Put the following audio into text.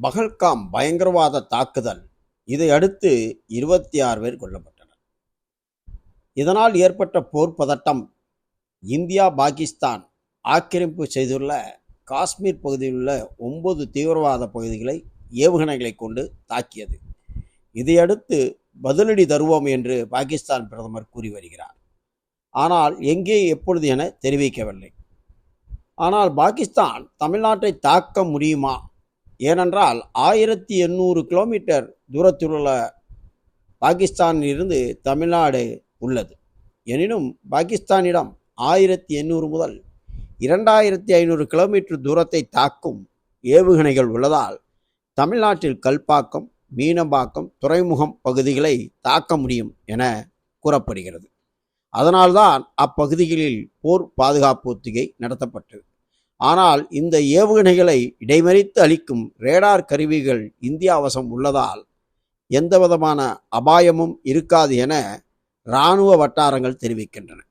பகல்காம் பயங்கரவாத தாக்குதல். இதை அடுத்து 26 பேர் கொல்லப்பட்டனர். இதனால் ஏற்பட்ட போர் பதட்டம் இந்தியா பாகிஸ்தான் ஆக்கிரமிப்பு செய்துள்ள காஷ்மீர் பகுதியில் உள்ள 9 தீவிரவாத பகுதிகளை ஏவுகணைகளை கொண்டு தாக்கியது. இதையடுத்து பதிலடி தருவோம் என்று பாகிஸ்தான் பிரதமர் கூறி வருகிறார். ஆனால் எங்கே எப்பொழுது என தெரிவிக்கவில்லை. ஆனால் பாகிஸ்தான் தமிழ்நாட்டை தாக்க முடியுமா? ஏனென்றால் 1800 கிலோமீட்டர் தூரத்தில் உள்ள பாகிஸ்தானிலிருந்து தமிழ்நாடு உள்ளது. எனினும் பாகிஸ்தானிடம் 1800 முதல் 2500 கிலோமீட்டர் தூரத்தை தாக்கும் ஏவுகணைகள் உள்ளதால் தமிழ்நாட்டில் கல்பாக்கம், மீனம்பாக்கம், துறைமுகம் பகுதிகளை தாக்க முடியும் என கூறப்படுகிறது. அதனால்தான் அப்பகுதிகளில் போர் பாதுகாப்பு ஒத்திகை நடத்தப்பட்டது. ஆனால் இந்த ஏவுகணைகளை இடைமறித்து அளிக்கும் ரேடார் கருவிகள் இந்தியா வசம் உள்ளதால் எந்தவிதமான அபாயமும் இருக்காது என இராணுவ வட்டாரங்கள் தெரிவிக்கின்றன.